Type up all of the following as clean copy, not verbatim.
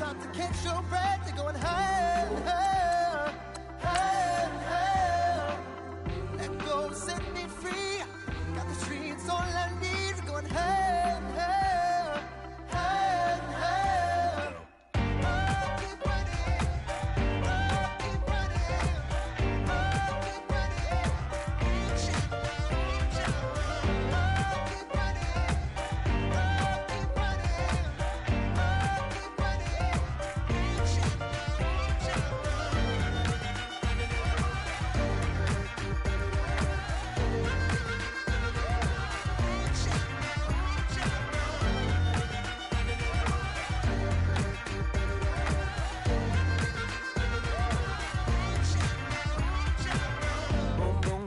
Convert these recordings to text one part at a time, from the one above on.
hard to catch your breath. You're going higher, higher, higher, higher. Let go, set me free. Got the streets all I need. We're going higher, higher, higher, higher. Keep running, keep running, keep running.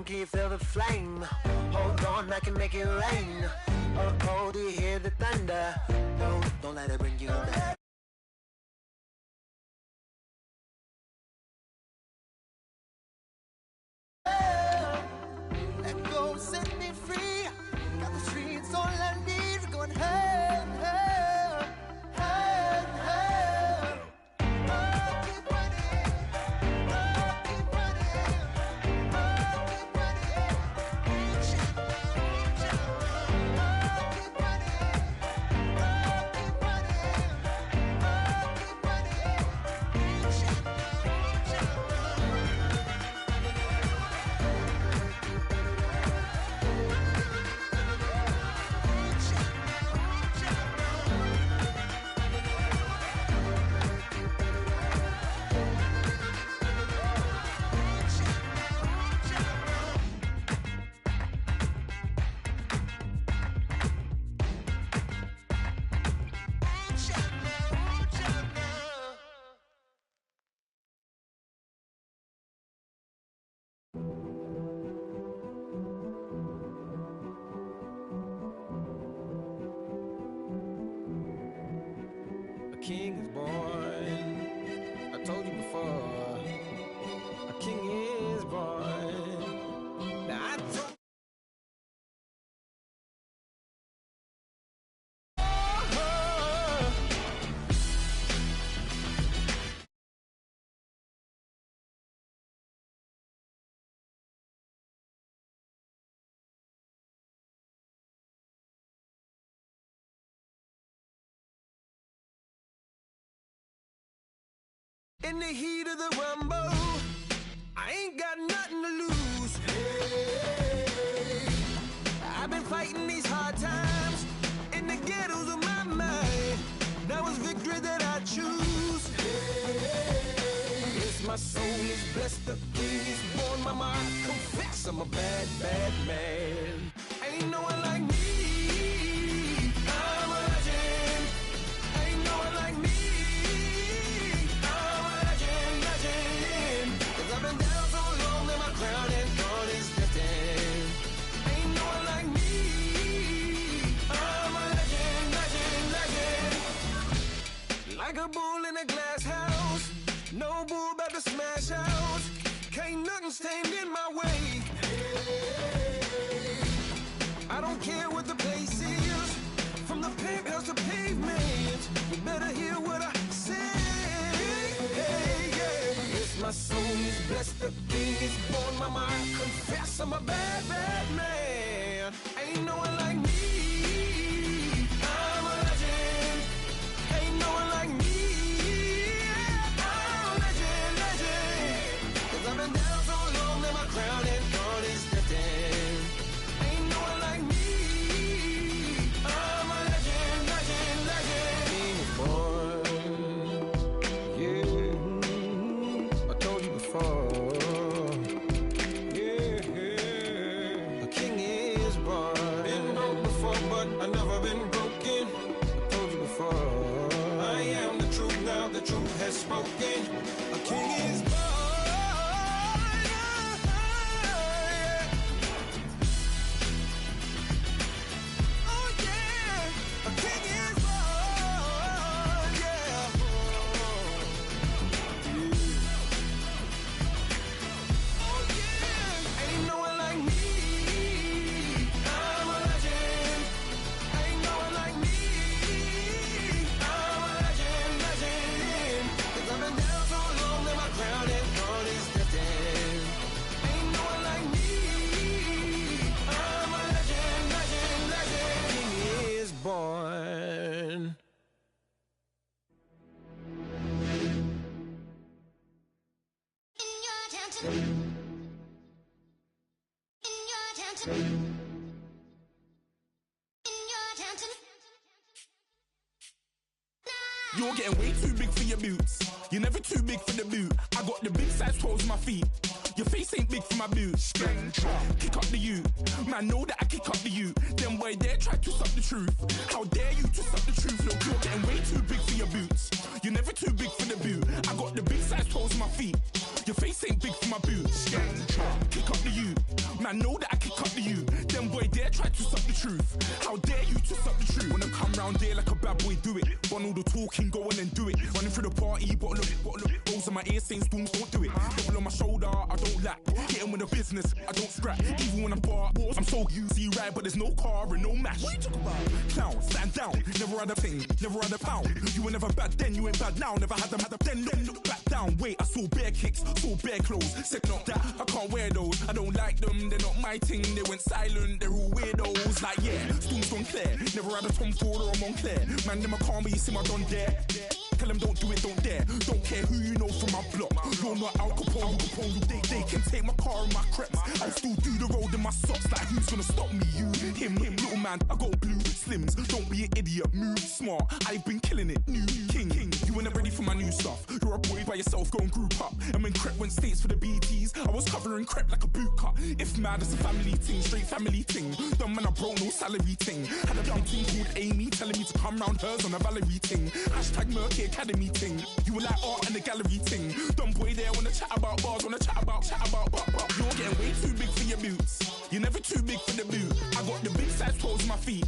Keep feel the flame. Hold on, I can make it rain. Oh, do you hear the thunder? No, don't let it bring you down. Let go, set me free. Got the streets all I need. We're going higher, higher, higher, higher. Keep running, keep running. King is born. I told you before. A king is born. Now I told in the heat of the rumble, I ain't got nothing to lose. Hey, I've been fighting these hard times in the ghettos of my mind. Now it's victory that I choose. Hey, yes, my soul is blessed, the king is born. Mama, I confess I'm a bad, bad man. Ain't no one like me. I'm a legend. Ain't no one like me. Like a bull in a glass house, no bull about to smash out. Can't nothing stand in my way. I don't care what the place is, from the penthouse to pavement. You better hear what I say. Hey, yeah. Yes, my soul is blessed, the king is born. Mama, I confess I'm a bad, bad man. Ain't no one like me. I'm a legend. Ain't no one like me. I'm a legend, legend. 'Cause I've been down so long that my crown and thorn is threatened. Ain't no one like me. I'm a legend, legend, legend. King is born. Yeah, I told you before. Yeah, a king is born. Been broke before, but I never been broken. I told you before. I am the truth now, the truth has spoken. A king is born. Oh yeah, a king is born. Yeah. Oh yeah, ain't no one like me. I'm a legend. Ain't no one like me. I'm a legend, legend. You're getting way too big for your boots. You're never too big for the boot. I got the big size toes on my feet. Your face ain't big for my boots. Kick up the you. Man, know that I kick up the you. Them boy dare try to suck the truth. How dare you to suck the truth? Look, you're getting way too big for your boots. You're never too big for the boot. I got the big size toes on my feet. Your face ain't big for my boots. Kick up the you. Man, know that I kick up the you. Them boy dare try to suck the truth. How dare you to suck the truth? When I come round there like a bad boy, do it. Run all the talking, go on and do it. Running through the party, bottle of rolls on my ear saying spoons, don't do it. Double on my shoulder, I don't lack. Hitting with the business, I don't scrap. Even when I'm bar, I'm so easy right, but there's no car and no mash. What you talk about? Clown, stand down. Never had a thing, never had a pound. You were never bad then, you ain't bad now. Never had them, then look back down. Wait, I saw bare kicks, saw bare clothes. Said not that, I can't wear those. I don't like them, they're not my thing. They went silent, they're all weirdos. Like yeah, Storm's gone clear. Never had a Tom Ford or a Montclair. Man, them a calm, but you see my don dare. Tell them don't do it, don't dare. Don't care who you know from my block. You're not Al Capone. They can take my car and my creps. I'll still do the road in my socks. Like who's gonna stop me? You, him, little man. I got blue slims. Don't be an idiot. Move smart. I've been killing it. New king. You ain't ready for my new stuff. You're a boy by yourself. Go and group up. And when Crep went states for the BTs, I was covering Crep like a boot cut. If mad, it's a family thing. Straight family thing. Dumb man, I broke no salary thing. Had a young thing called Amy telling me to come round hers on a Valerie thing. Hashtag Murky Academy thing. You were like art and the gallery thing. Dumb boy there wanna chat about bars, wanna chat about. You're getting way too big for your boots. You're never too big for the boot. I got the big size toes on my feet.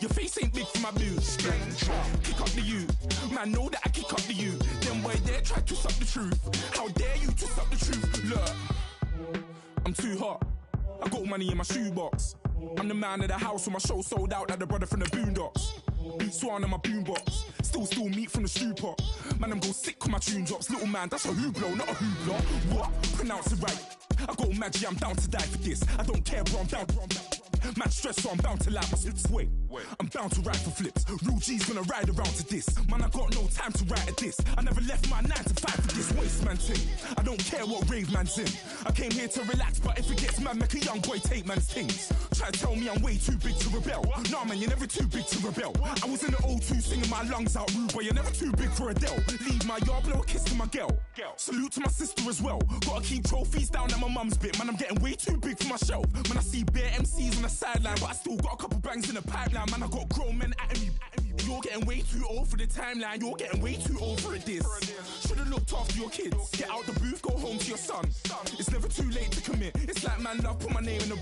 Your face ain't big for my boots. Kick up the you. Man, know that I kick up the you. Them boy there try to suck the truth. How dare you to suck the truth? Look, I'm too hot. I got money in my shoebox. I'm the man of the house when my show sold out like the brother from the Boondocks. Beat Swan in my boombox. Still meat from the stew pot. Man, I'm go sick when my tune drops. Little man, that's a hooplo, not a hoopla. What? Pronounce it right. I got magic, I'm down to die for this. I don't care, bro, I'm down. Man stressed, so I'm bound to like my slips. Wait, I'm bound to ride for flips. Real G's gonna ride around to this. Man, I got no time to write at this. I never left my 9 to 5 for this waste man thing. I don't care what rave man's in. I came here to relax, but if it gets mad, make a young boy take man's things. Try to tell me I'm way too big to rebel. Nah, man, you're never too big to rebel. I was in the O2 singing my lungs out rude, but you're never too big for Adele. Leave my yard, blow a kiss to my girl. Salute to my sister as well. Gotta keep trophies down at my mum's bit. Man, I'm getting way too big for my shelf. Man, I see bare MCs on the sideline, but I still got a couple bangs in the pipeline. Man, I got grown men at me. You're getting way too old for the timeline. You're getting way too old for a diss. Should've looked after your kids. Get out the booth, go home to your son. It's never too late to commit. It's like man love, put my name in a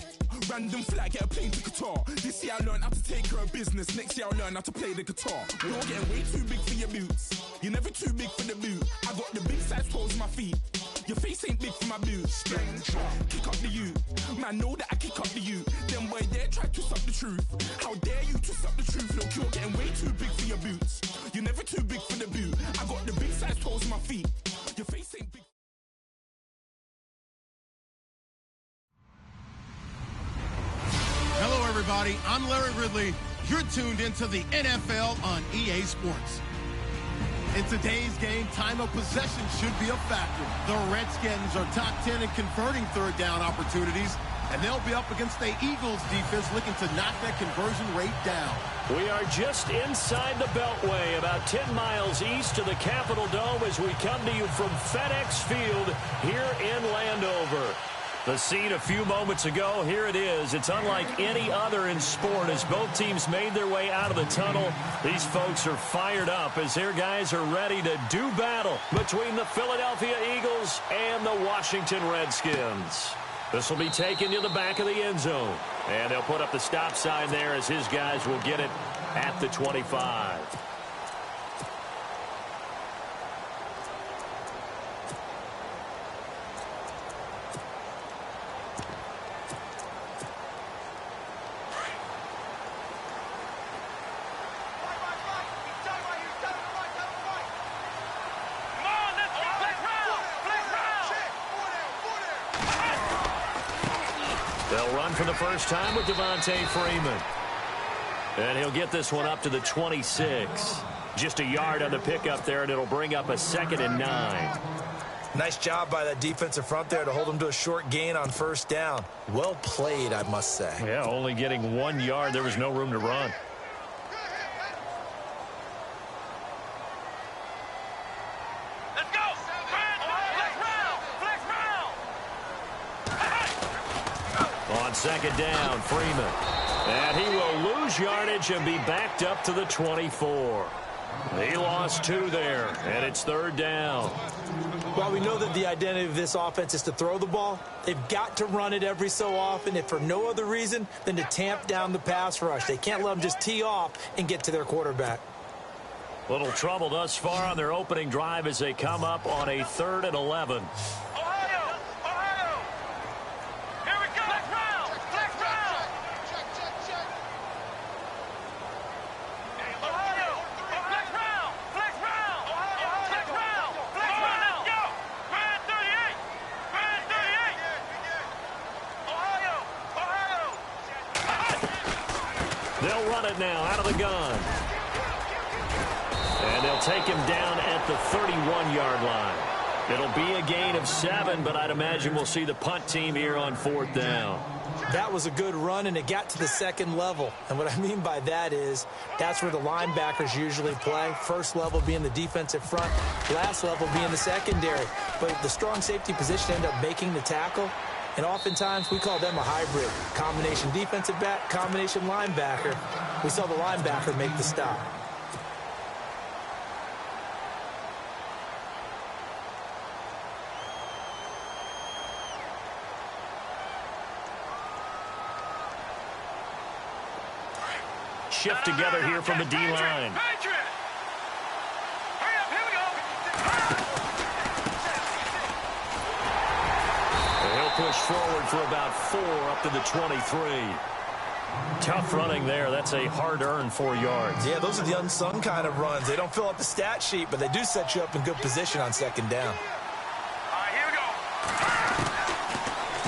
random flat, get a plane to Qatar. This year I learned how to take care of business. Next year I'll learn how to play the guitar. You're getting way too big for your boots. You're never too big for the boot. I got the big size toes on my feet. Your face ain't big for my boots. Kick up the you. Man, know that I kick up the you. Them boy there try to suck the truth. How dare you to suck the truth? Look, you're getting way too big for your boots. You're never too big for the boot. I got the big size toes on my feet. Your face ain't big. Hello, everybody. I'm Larry Ridley. You're tuned into the NFL on EA Sports. In today's game, time of possession should be a factor. The Redskins are top 10 in converting third down opportunities, and they'll be up against the Eagles defense looking to knock that conversion rate down. We are just inside the Beltway, about 10 miles east of the Capitol Dome as we come to you from FedEx Field here in Landover. The scene a few moments ago, here it is. It's unlike any other in sport as both teams made their way out of the tunnel. These folks are fired up as their guys are ready to do battle between the Philadelphia Eagles and the Washington Redskins. This will be taken to the back of the end zone. And they'll put up the stop sign there as his guys will get it at the 25. They'll run for the first time with Devontae Freeman. And he'll get this one up to the 26. Just a yard on the pickup there, and it'll bring up a 2nd and 9. Nice job by that defensive front there to hold them to a short gain on first down. Well played, I must say. Yeah, only getting 1 yard. There was no room to run. Let's go. Flex round. On second down, Freeman. And he will lose yardage and be backed up to the 24. He lost 2 there, and it's third down. Well, we know that the identity of this offense is to throw the ball. They've got to run it every so often, if for no other reason than to tamp down the pass rush. They can't let them just tee off and get to their quarterback. Little trouble thus far on their opening drive as they come up on a 3rd and 11. They'll run it now out of the gun. And they'll take him down at the 31-yard line. It'll be a gain of 7, but I'd imagine we'll see the punt team here on 4th down. That was a good run, and it got to the second level. And what I mean by that is that's where the linebackers usually play. First level being the defensive front, last level being the secondary. But the strong safety position ended up making the tackle. And oftentimes, we call them a hybrid. Combination defensive back, combination linebacker. We saw the linebacker make the stop. Shift together here from the D-line. Push forward for about 4 up to the 23. Tough running there. That's a hard-earned 4 yards. Yeah, those are the unsung kind of runs. They don't fill up the stat sheet, but they do set you up in good position on second down. All right, here we go.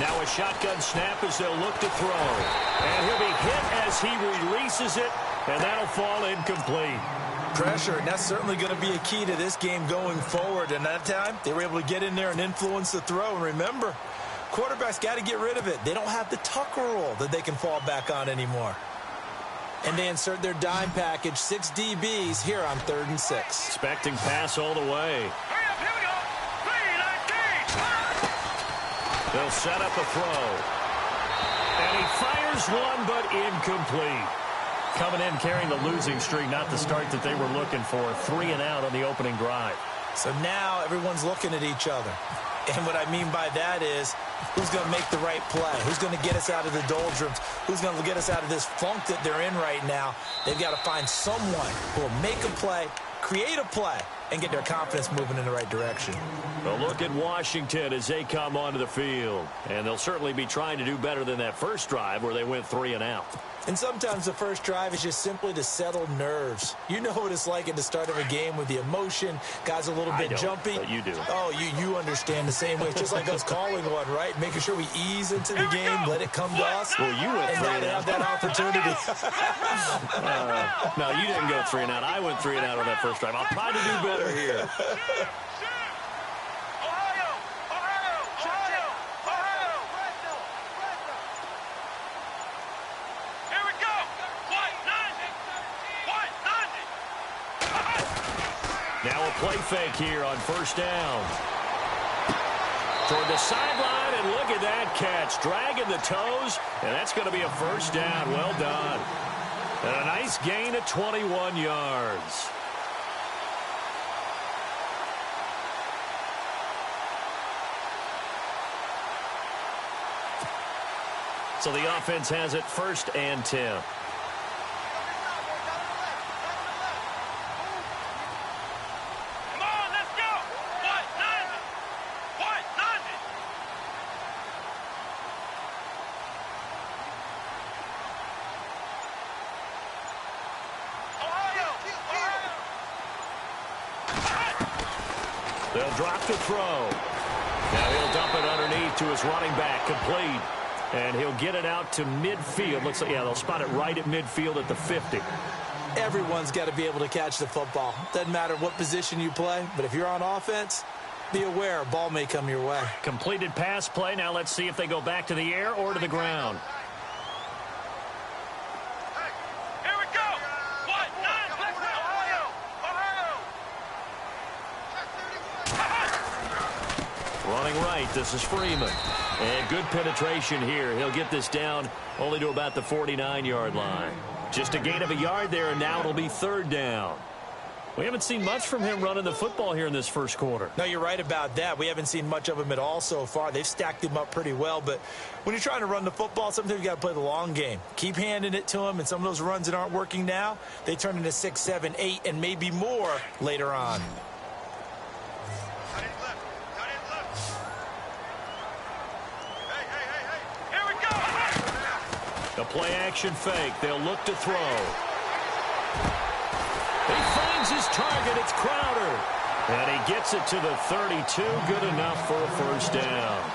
Now a shotgun snap as they'll look to throw. And he'll be hit as he releases it, and that'll fall incomplete. Pressure, and that's certainly going to be a key to this game going forward. And that time, they were able to get in there and influence the throw. And remember, quarterbacks got to get rid of it. They don't have the Tucker rule that they can fall back on anymore. And they insert their dime package, 6 DBs here on 3rd and 6. Expecting pass all the way. Hurry up, here we go. 3-19. They'll set up a throw. And he fires one, but incomplete. Coming in carrying the losing streak, not the start that they were looking for. 3 and out on the opening drive. So now everyone's looking at each other. And what I mean by that is, who's going to make the right play? Who's going to get us out of the doldrums? Who's going to get us out of this funk that they're in right now? They've got to find someone who will make a play, create a play, and get their confidence moving in the right direction. Well, look at Washington as they come onto the field. And they'll certainly be trying to do better than that first drive where they went 3 and out. And sometimes the first drive is just simply to settle nerves. You know what it's like at the start of a game with the emotion. Guys a little bit jumpy. But you do. Oh, you understand the same way. It's just like us calling one, right? Making sure we ease into the game, let it come to us. Well, you went 3 and have out. that opportunity. No, you didn't go 3 and out. I went 3 and out on that first drive. I'll try to do better here. Now a play fake here on first down. Toward the sideline, and look at that catch. Dragging the toes, and that's going to be a first down. Well done. And a nice gain of 21 yards. So the offense has it 1st and 10. They'll drop the throw. Now he'll dump it underneath to his running back, complete. And he'll get it out to midfield. Looks like, yeah, they'll spot it right at midfield at the 50. Everyone's got to be able to catch the football. Doesn't matter what position you play, but if you're on offense, be aware. Ball may come your way. Completed pass play. Now let's see if they go back to the air or to the ground. Running right, this is Freeman. And good penetration here. He'll get this down only to about the 49-yard line. Just a gain of a yard there, and now it'll be third down. We haven't seen much from him running the football here in this first quarter. No, you're right about that. We haven't seen much of him at all so far. They've stacked him up pretty well, but when you're trying to run the football, sometimes you got to play the long game. Keep handing it to him, and some of those runs that aren't working now, they turn into 6, 7, 8, and maybe more later on. The play-action fake. They'll look to throw. He finds his target. It's Crowder. And he gets it to the 32. Good enough for a first down.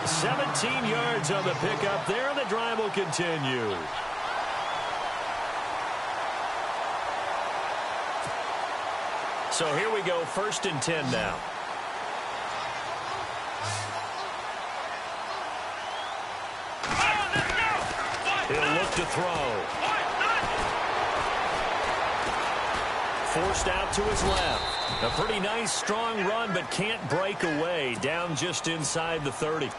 17 yards on the pickup there, and the drive will continue. So here we go, 1st and 10 now. He'll look to throw. Forced out to his left. A pretty nice, strong run, but can't break away. Down just inside the 30.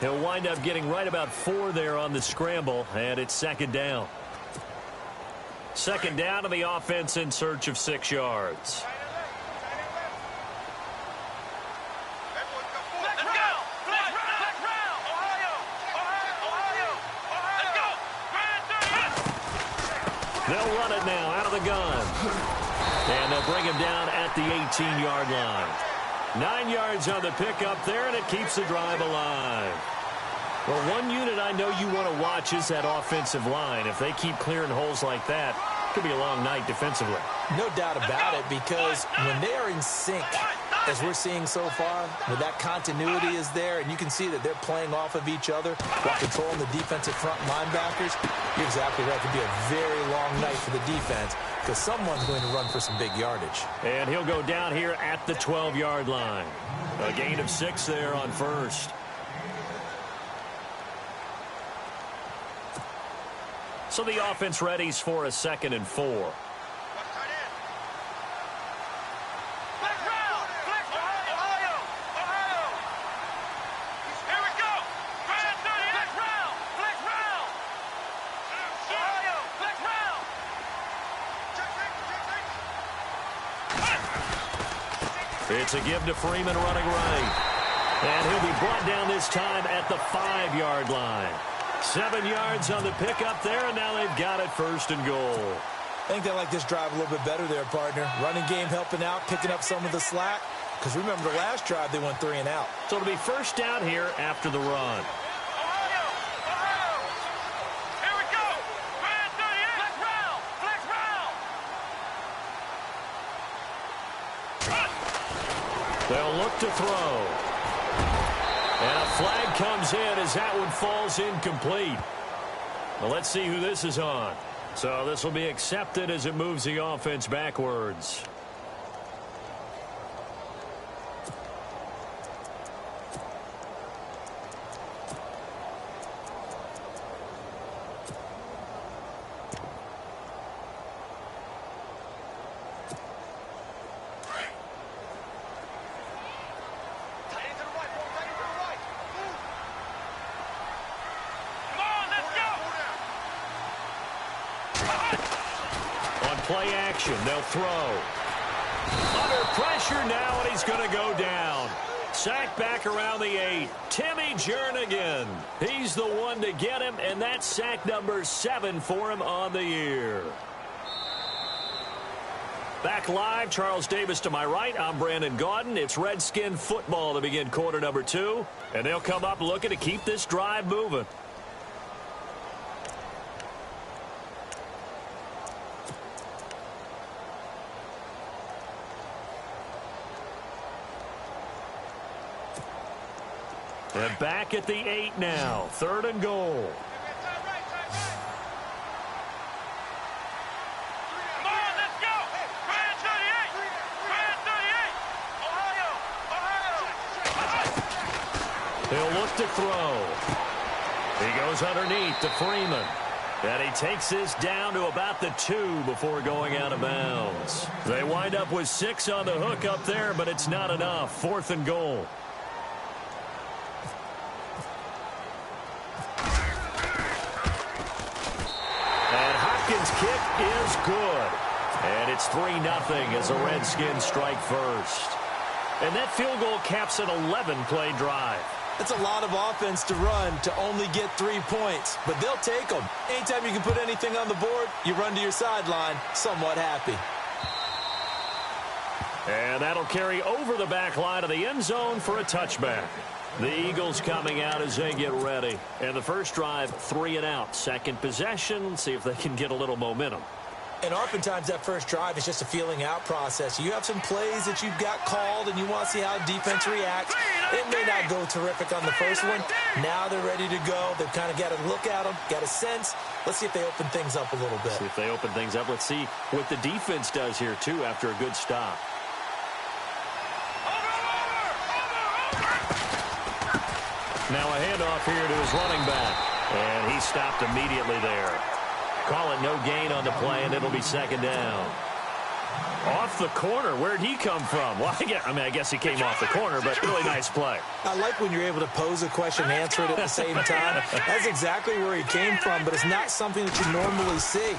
He'll wind up getting right about 4 there on the scramble, and it's 2nd down. 2nd down, and the offense in search of 6 yards. They'll run it now out of the gun. And they'll bring him down at the 18-yard line. 9 yards on the pickup there, and it keeps the drive alive. Well, one unit I know you want to watch is that offensive line. If they keep clearing holes like that, it could be a long night defensively. No doubt about it, because when they are in sync, as we're seeing so far, when that continuity is there, and you can see that they're playing off of each other while controlling the defensive front linebackers, you're exactly right. It could be a very long night for the defense because someone's going to run for some big yardage. And he'll go down here at the 12-yard line. A gain of 6 there on first. So the offense readies for a 2nd and 4. It's a give to Freeman running right. And he'll be brought down this time at the 5-yard line. 7 yards on the pickup there, and now they've got it 1st and goal. I think they like this drive a little bit better there, partner. Running game helping out, picking up some of the slack. Because remember the last drive, they went 3 and out. So it'll be 1st down here after the run. They'll look to throw. And a flag comes in as that one falls incomplete. Well, let's see who this is on. So this will be accepted as it moves the offense backwards. Play action. They'll throw. Under pressure now, and he's going to go down. Sacked back around the 8. Timmy Jernigan. He's the one to get him, and that's sack number 7 for him on the year. Back live, Charles Davis to my right. I'm Brandon Gaudin. It's Redskin football to begin quarter number 2, and they'll come up looking to keep this drive moving. And back at the 8 now. 3rd and goal. Come on, let's go. Grand 38. Grand 38. Ohio. Ohio. He'll look to throw. He goes underneath to Freeman. And he takes this down to about the 2 before going out of bounds. They wind up with 6 on the hook up there, but it's not enough. 4th and goal. And Hopkins' kick is good. And it's 3-0 as the Redskins strike first. And that field goal caps an 11-play drive. It's a lot of offense to run to only get 3 points, but they'll take them. Anytime you can put anything on the board, you run to your sideline somewhat happy. And that'll carry over the back line of the end zone for a touchback. The Eagles coming out as they get ready. And the first drive, 3 and out. Second possession, see if they can get a little momentum. And oftentimes that first drive is just a feeling out process. You have some plays that you've got called and you want to see how defense reacts. It may not go terrific on the first one. Now they're ready to go. They've kind of got to look at them, got a sense. Let's see if they open things up a little bit. See if they open things up. Let's see what the defense does here, too, after a good stop. Now a handoff here to his running back. And he stopped immediately there. Call it no gain on the play, and it'll be second down. Off the corner. Where'd he come from? Well, I guess he came off the corner, but really nice play. I like when you're able to pose a question and answer it at the same time. That's exactly where he came from, but it's not something that you normally see.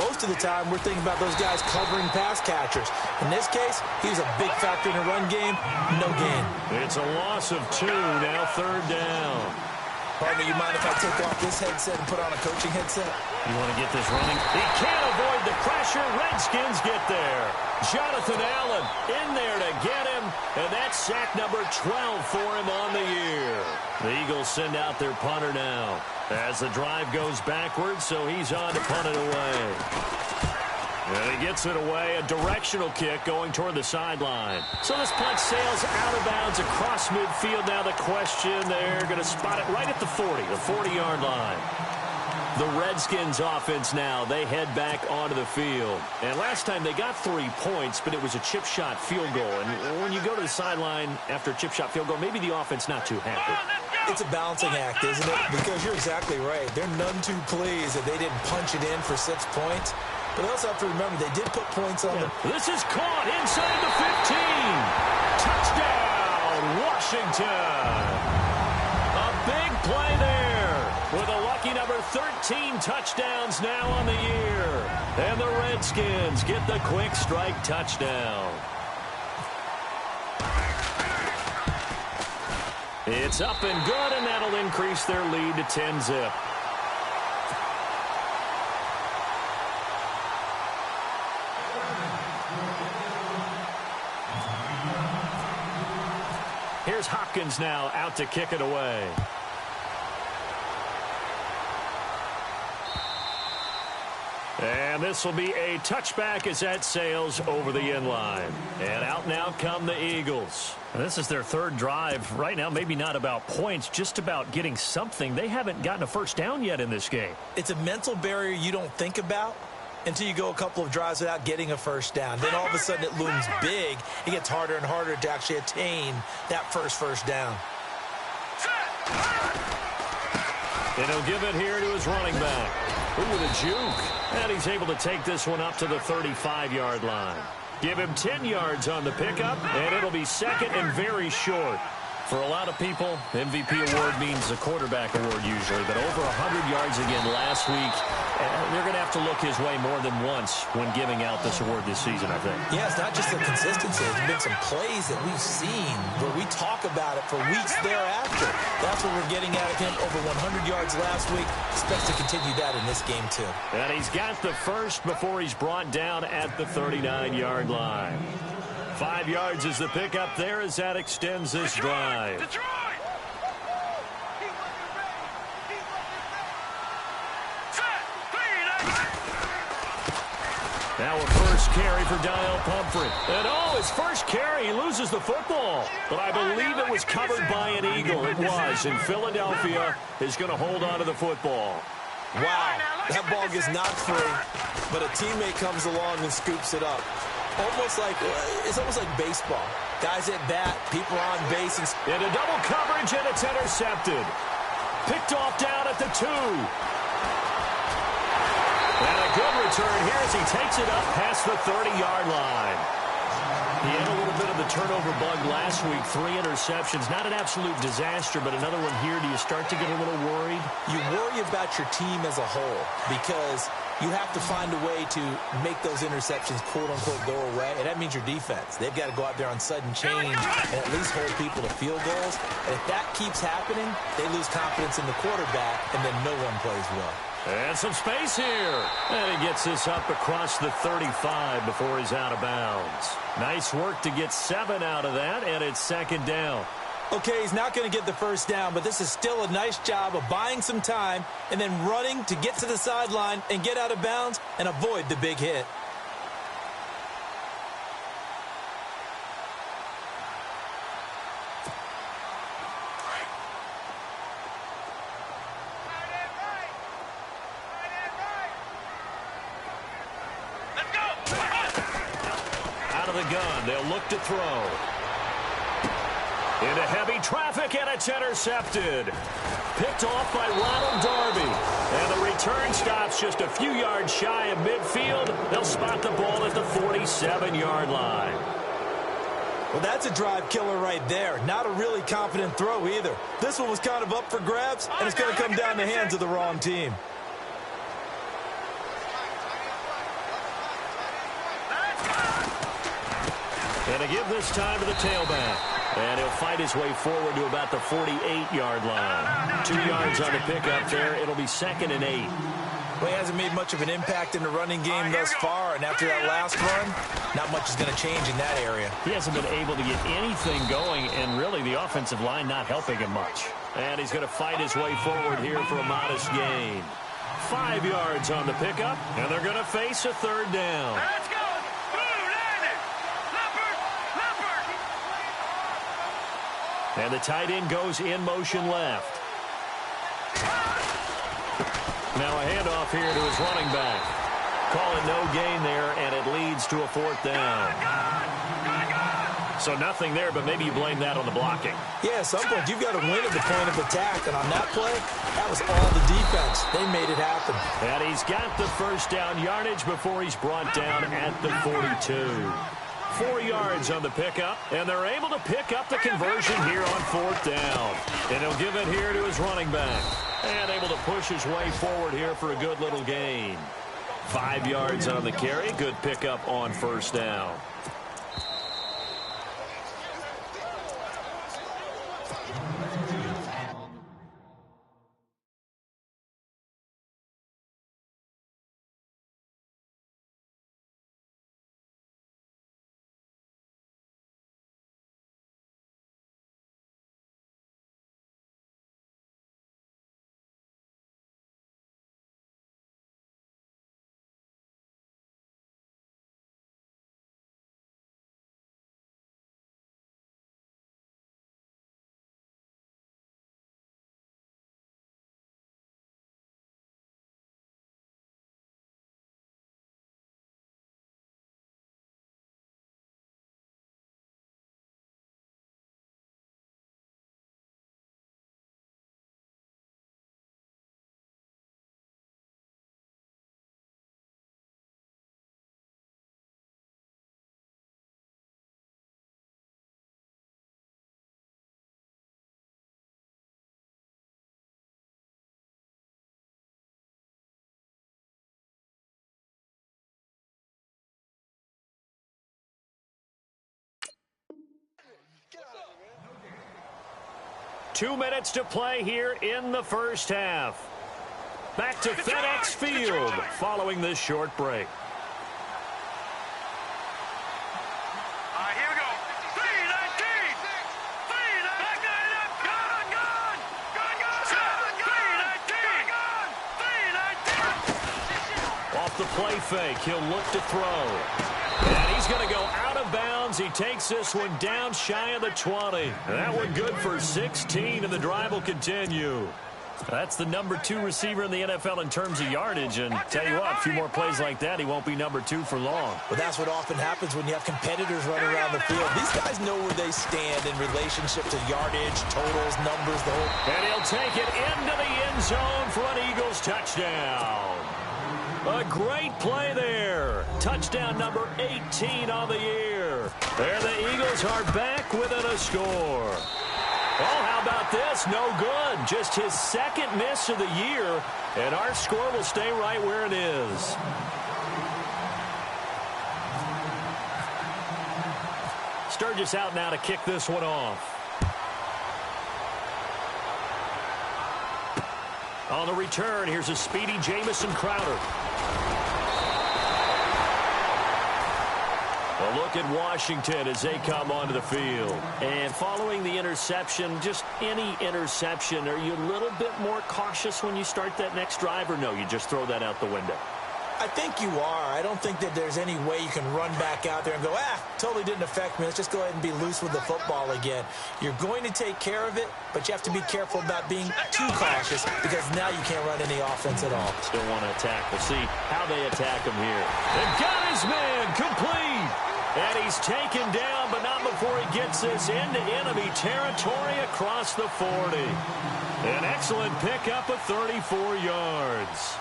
Most of the time, we're thinking about those guys covering pass catchers. In this case, he was a big factor in the run game. No gain. It's a loss of 2, now third down. Partner, you mind if I take off this headset and put on a coaching headset? You want to get this running? He can't avoid the pressure. Redskins get there. Jonathan Allen in there to get him, and that's sack number 12 for him on the year. The Eagles send out their punter now as the drive goes backwards, so he's on to punt it away. And he gets it away, a directional kick going toward the sideline. So this punt sails out of bounds across midfield. Now the question, they're going to spot it right at the 40, the 40-yard line. The Redskins offense now, they head back onto the field. And last time they got 3 points, but it was a chip shot field goal. And when you go to the sideline after a chip shot field goal, maybe the offense not too happy. It's a balancing act, isn't it? Because you're exactly right. They're none too pleased that they didn't punch it in for 6 points. But also have to remember, they did put points on them. This is caught inside the 15. Touchdown, Washington. A big play there with a lucky number 13 touchdowns now on the year. And the Redskins get the quick strike touchdown. It's up and good, and that'll increase their lead to 10-zip. Here's Hopkins now out to kick it away. And this will be a touchback as that sails over the end line. And out now come the Eagles. And this is their third drive. Right now, maybe not about points, just about getting something. They haven't gotten a first down yet in this game. It's a mental barrier you don't think about until you go a couple of drives without getting a first down. Then all of a sudden it looms big. It gets harder and harder to actually attain that first down. And he'll give it here to his running back. Ooh, with a juke. And he's able to take this one up to the 35-yard line. Give him 10 yards on the pickup, and it'll be second and very short. For a lot of people, MVP award means a quarterback award usually, but over 100 yards again last week. They're going to have to look his way more than once when giving out this award this season, I think. Yeah, it's not just the consistency. There's been some plays that we've seen where we talk about it for weeks thereafter. That's what we're getting out of him. Over 100 yards last week. Expects to continue that in this game, too. And he's got the first before he's brought down at the 39-yard line. 5 yards is the pickup there as that extends this drive. Now a first carry for Daniel Pumphrey. And his first carry, he loses the football. But I believe it was covered by an Eagle. It was, and Philadelphia is going to hold on to the football. Wow, that ball gets knocked free, but a teammate comes along and scoops it up. It's almost like baseball. Guys at bat, people on base. Into double coverage, and it's intercepted. Picked off down at the 2. And a good return here as he takes it up past the 30-yard line. He had a little bit of the turnover bug last week, 3 interceptions. Not an absolute disaster, but another one here. Do you start to get a little worried? You worry about your team as a whole because you have to find a way to make those interceptions, quote-unquote, go away, and that means your defense. They've got to go out there on sudden change and at least hold people to field goals. And if that keeps happening, they lose confidence in the quarterback, and then no one plays well. And some space here. And he gets this up across the 35 before he's out of bounds. Nice work to get 7 out of that, and it's second down. Okay, he's not going to get the first down, but this is still a nice job of buying some time and then running to get to the sideline and get out of bounds and avoid the big hit. Out of the gun, they'll look to throw. Into heavy traffic, and it's intercepted. Picked off by Ronald Darby. And the return stops just a few yards shy of midfield. They'll spot the ball at the 47-yard line. Well, that's a drive killer right there. Not a really confident throw either. This one was kind of up for grabs, and it's going to come down the hands of the wrong team. And to give this time to the tailback. And he'll fight his way forward to about the 48-yard line. 2 yards on the pickup there. It'll be 2nd and 8. Well, he hasn't made much of an impact in the running game thus far, and after that last run, not much is going to change in that area. He hasn't been able to get anything going, and really the offensive line not helping him much. And he's going to fight his way forward here for a modest gain. 5 yards on the pickup, and they're going to face a 3rd down. Let's go! And the tight end goes in motion left. Now a handoff here to his running back. Calling no gain there, and it leads to a 4th down. So nothing there, but maybe you blame that on the blocking. Yeah, at some point you've got to win at the point of attack, and on that play, that was all the defense. They made it happen. And he's got the first down yardage before he's brought down at the 42. 4 yards on the pickup, and they're able to pick up the conversion here on 4th down. And he'll give it here to his running back. And able to push his way forward here for a good little gain. 5 yards on the carry. Good pickup on 1st down. Get out of here, man. 2 minutes to play here in the first half. Back to FedEx Field following this short break. All right, here we go. 319. 319. Off the play fake, he'll look to throw. And he's going to go out of bounds. He takes this one down shy of the 20. And that one good for 16, and the drive will continue. That's the number 2 receiver in the NFL in terms of yardage. And tell you what, a few more plays like that, he won't be number 2 for long. Well, that's what often happens when you have competitors running around the field. These guys know where they stand in relationship to yardage, totals, numbers, the whole. And he'll take it into the end zone for an Eagles touchdown. A great play there. Touchdown number 18 on the year. There the Eagles are back within a score. Oh, how about this? No good. Just his second miss of the year, and our score will stay right where it is. Sturgis out now to kick this one off. On the return, here's a speedy Jamison Crowder. A look at Washington as they come onto the field. And following the interception, just any interception, are you a little bit more cautious when you start that next drive, or no, you just throw that out the window? I think you are. I don't think that there's any way you can run back out there and go, totally didn't affect me. Let's just go ahead and be loose with the football again. You're going to take care of it, but you have to be careful about being too cautious because now you can't run any offense at all. Still want to attack. We'll see how they attack him here. They've got his man complete. And he's taken down, but not before he gets this into enemy territory across the 40. An excellent pickup of 34 yards.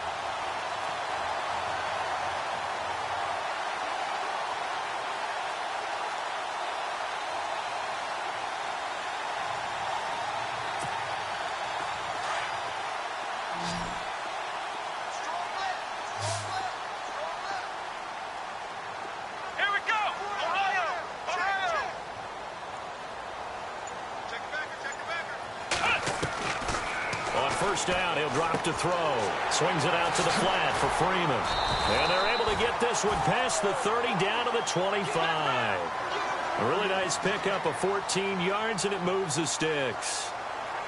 First down, he'll drop to throw. Swings it out to the flat for Freeman. And they're able to get this one past the 30 down to the 25. A really nice pickup of 14 yards, and it moves the sticks.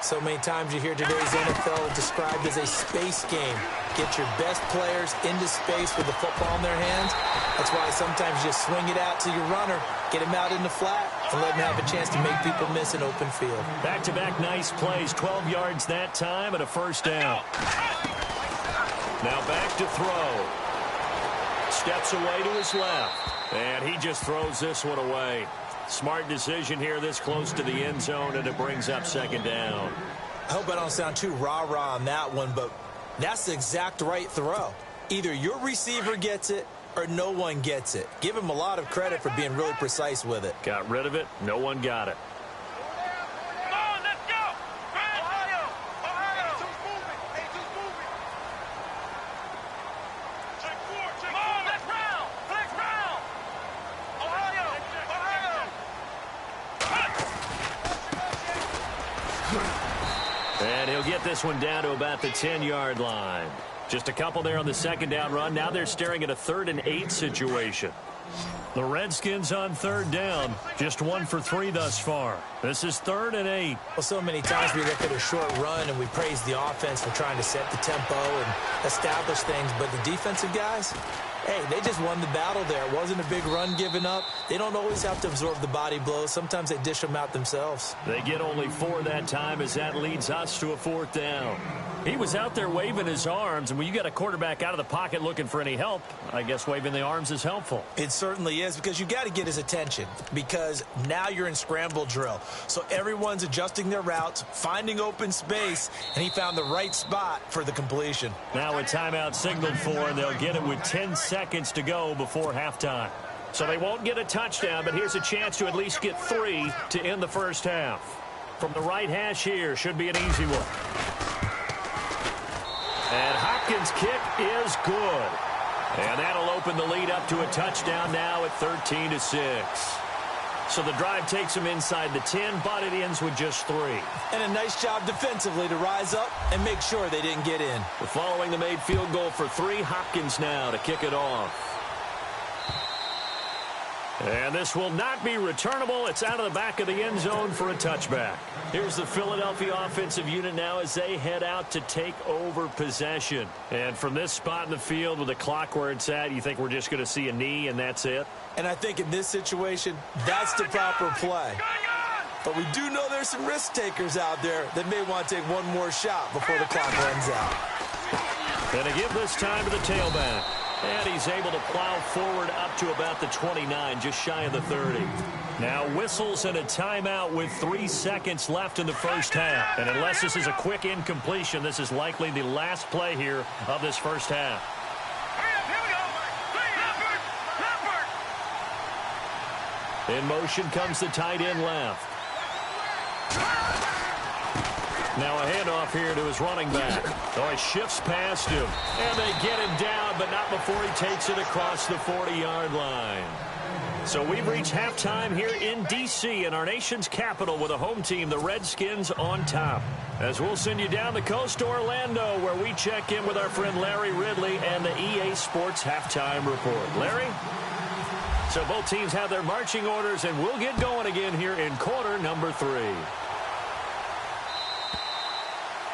So many times you hear today's NFL described as a space game. Get your best players into space with the football in their hands. That's why sometimes you just swing it out to your runner, get him out in the flat, and let him have a chance to make people miss an open field. Back-to-back nice plays, 12 yards that time, and a first down. Now back to throw. Steps away to his left, and he just throws this one away. Smart decision here this close to the end zone, and it brings up second down. I hope I don't sound too rah-rah on that one, but that's the exact right throw. Either your receiver gets it or no one gets it. Give him a lot of credit for being really precise with it. Got rid of it. No one got it. Come on, let's go. Ohio. Who's moving? Hey, who's moving? Check 4. Come on, let's round. Flex round. Ohio. And he'll get this one down to about the 10-yard line. Just a couple there on the second down run. Now they're staring at a 3rd and 8 situation. The Redskins on 3rd down. Just 1 for 3 thus far. This is 3rd and 8. Well, so many times we look at a short run and we praise the offense for trying to set the tempo and establish things. But the defensive guys, hey, they just won the battle there. It wasn't a big run given up. They don't always have to absorb the body blows. Sometimes they dish them out themselves. They get only 4 that time as that leads us to a 4th down. He was out there waving his arms, and when you got a quarterback out of the pocket looking for any help, I guess waving the arms is helpful. It certainly is, because you got to get his attention, because now you're in scramble drill. So everyone's adjusting their routes, finding open space, and he found the right spot for the completion. Now a timeout signaled for, and they'll get it with 10 seconds to go before halftime. So they won't get a touchdown, but here's a chance to at least get 3 to end the first half. From the right hash here, should be an easy one. And Hopkins' kick is good. And that'll open the lead up to a touchdown now at 13-6. So the drive takes them inside the 10, but it ends with just 3. And a nice job defensively to rise up and make sure they didn't get in. Following the made field goal for 3, Hopkins now to kick it off. And this will not be returnable. It's out of the back of the end zone for a touchback. Here's the Philadelphia offensive unit now as they head out to take over possession. And from this spot in the field with the clock where it's at, you think we're just going to see a knee and that's it? And I think in this situation, that's the proper play. But we do know there's some risk takers out there that may want to take one more shot before the clock runs out. And to give this time to the tailback. And he's able to plow forward up to about the 29, just shy of the 30. Now whistles and a timeout with 3 seconds left in the first half. And unless this is a quick incompletion, this is likely the last play here of this first half. In motion comes the tight end left. Now a handoff here to his running back. Oh, he shifts past him. And they get him down, but not before he takes it across the 40-yard line. So we've reached halftime here in D.C. in our nation's capital with a home team, the Redskins, on top. As we'll send you down the coast to Orlando, where we check in with our friend Larry Ridley and the EA Sports Halftime Report. Larry? So both teams have their marching orders, and we'll get going again here in quarter number 3.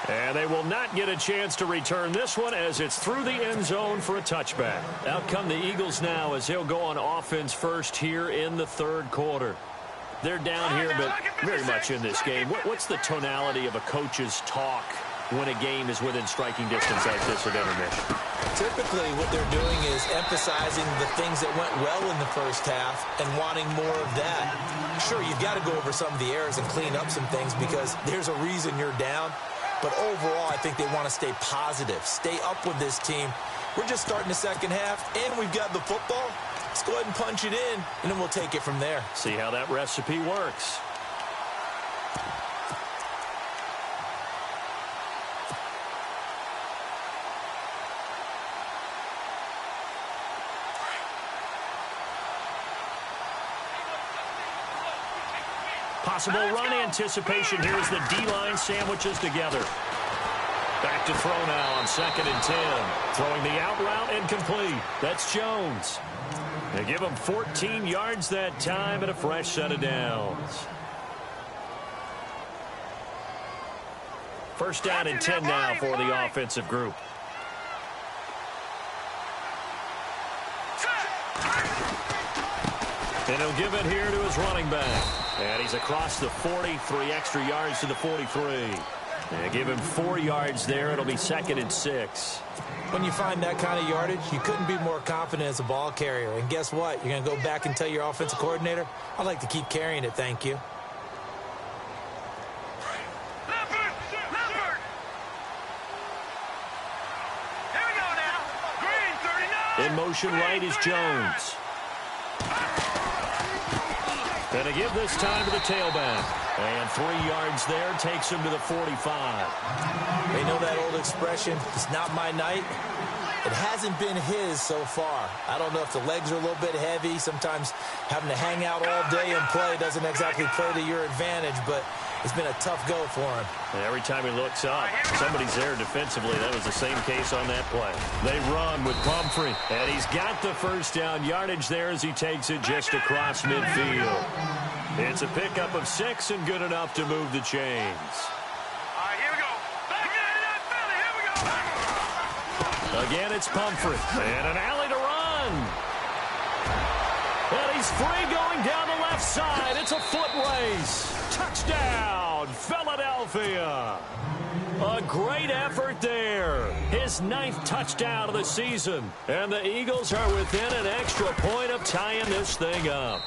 And they will not get a chance to return this one as it's through the end zone for a touchback. Out come the Eagles now as they'll go on offense first here in the third quarter. They're down here, but very much in this game. What's the tonality of a coach's talk when a game is within striking distance like this at intermission? Typically, what they're doing is emphasizing the things that went well in the first half and wanting more of that. Sure, you've got to go over some of the errors and clean up some things because there's a reason you're down. But overall, I think they want to stay positive, stay up with this team. We're just starting the second half, and we've got the football. Let's go ahead and punch it in, and then we'll take it from there. See how that recipe works. Possible run anticipation here as the D-line sandwiches together. Back to throw now on 2nd and 10. Throwing the out route and complete. That's Jones. They give him 14 yards that time and a fresh set of downs. First down and 10 now for the offensive group. And he'll give it here to his running back. And he's across the 40, 3 extra yards to the 43. And give him 4 yards there. It'll be 2nd and 6. When you find that kind of yardage, you couldn't be more confident as a ball carrier. And guess what? You're going to go back and tell your offensive coordinator, I'd like to keep carrying it, thank you. Here we go now. Green, 39. In motion right is Jones. And to give this time to the tailback. And 3 yards there takes him to the 45. They know that old expression, it's not my night. It hasn't been his so far. I don't know if the legs are a little bit heavy. Sometimes having to hang out all day and play doesn't exactly play to your advantage, but it's been a tough go for him. And every time he looks up, somebody's there defensively. That was the same case on that play. They run with Pumphrey, and he's got the first down yardage there as he takes it just across midfield. It's a pickup of 6 and good enough to move the chains. All right, here we go. Back into that belly. Here we go. Again, it's Pumphrey. And an alley to run. And he's free going down the left side. It's a foot race. Touchdown, Philadelphia. A great effort there. His 9th touchdown of the season. And the Eagles are within an extra point of tying this thing up.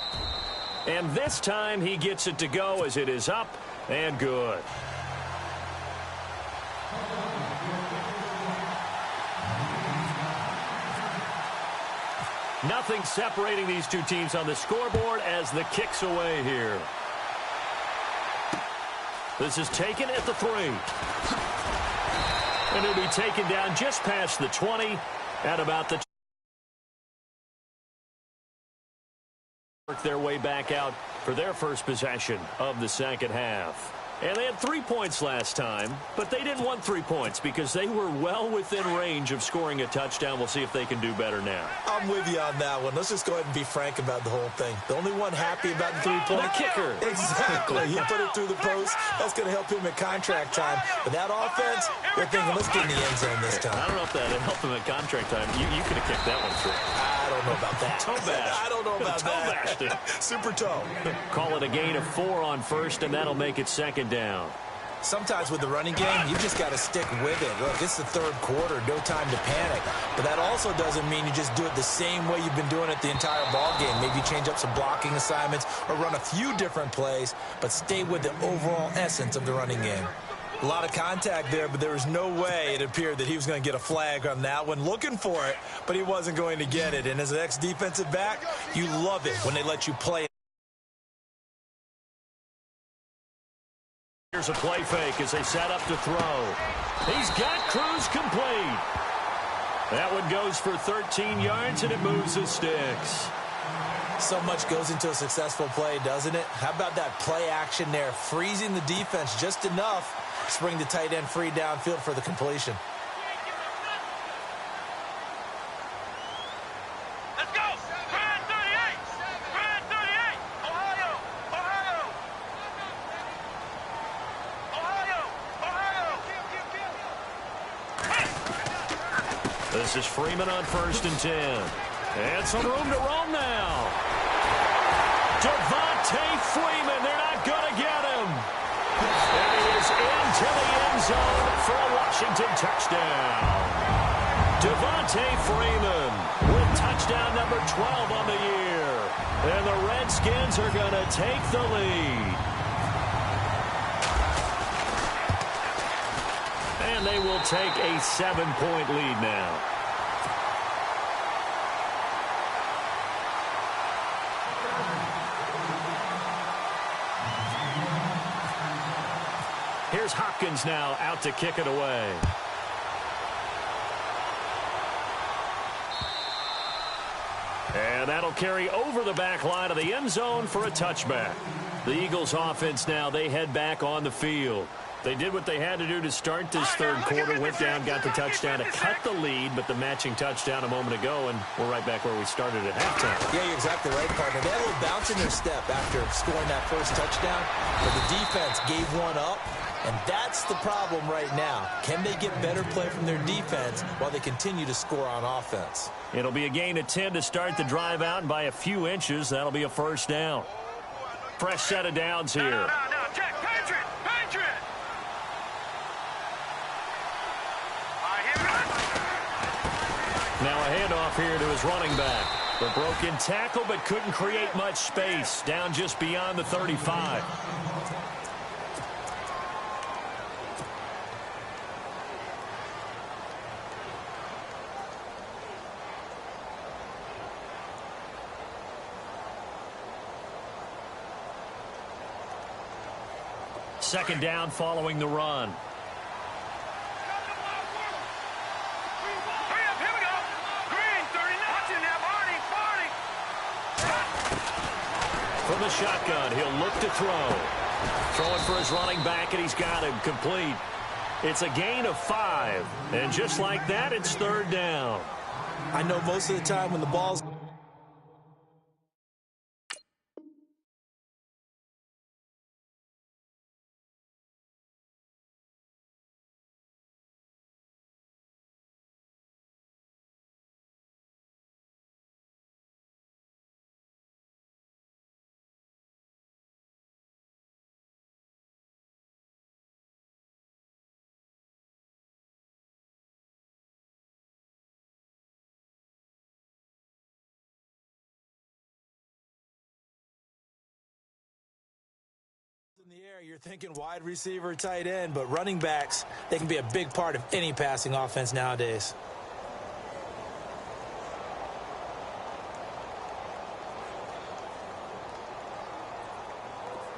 And this time he gets it to go as it is up and good. Nothing separating these two teams on the scoreboard as the kick's away here. This is taken at the 3. And it'll be taken down just past the 20 at about the work their way back out for their first possession of the second half. And they had 3 points last time, but they didn't want 3 points because they were well within range of scoring a touchdown. We'll see if they can do better now. I'm with you on that one. Let's just go ahead and be frank about the whole thing. The only one happy about the 3-point. The kicker. Exactly. He put it through the post. That's going to help him at contract time. But that offense, they're thinking, let's get in the end zone this time. I don't know if that helped him at contract time. You could have kicked that one through. I don't know about that. Toe bash. I don't know about toe that. Bashed it. Super toe. Call it a gain of 4 on first, and that'll make it second down. Sometimes with the running game, you just got to stick with it. Look, it's the third quarter, no time to panic. But that also doesn't mean you just do it the same way you've been doing it the entire ball game. Maybe change up some blocking assignments or run a few different plays, but stay with the overall essence of the running game. A lot of contact there, but there was no way it appeared that he was going to get a flag on that one. Looking for it, but he wasn't going to get it. And as an ex-defensive back, you love it when they let you play. Here's a play fake as they set up to throw. He's got Cruz complete. That one goes for 13 yards, and it moves the sticks. So much goes into a successful play, doesn't it? How about that play action there, freezing the defense just enough to bring the tight end free downfield for the completion. Let's go. Brand 38. Brand 38. Ohio. Ohio. Ohio. Ohio. This is Freeman on 1st and 10. And some room to roam now. Devontae Freeman, they're not going to get him. And he is into the end zone for a Washington touchdown. Devontae Freeman with touchdown number 12 on the year. And the Redskins are going to take the lead. And they will take a 7-point lead now. Here's Hopkins now out to kick it away. And that'll carry over the back line of the end zone for a touchback. The Eagles offense now, they head back on the field. They did what they had to do to start this third quarter, went down, got the touchdown to cut the lead, but the matching touchdown a moment ago, and we're right back where we started at halftime. Yeah, you're exactly right, partner. They had a little bounce in their step after scoring that first touchdown, but the defense gave one up, and that's the problem right now. Can they get better play from their defense while they continue to score on offense? It'll be a gain of 10 to start the drive out, and by a few inches, that'll be a first down. Fresh set of downs here. No, Jack, Patriot. Now a handoff here to his running back. The broken tackle, but couldn't create much space. Down just beyond the 35. Second down following the run. From the shotgun, he'll look to throw. Throwing for his running back, and he's got him complete. It's a gain of 5. And just like that, it's third down. I know most of the time when the ball's in the air, you're thinking wide receiver, tight end, but running backs, they can be a big part of any passing offense nowadays.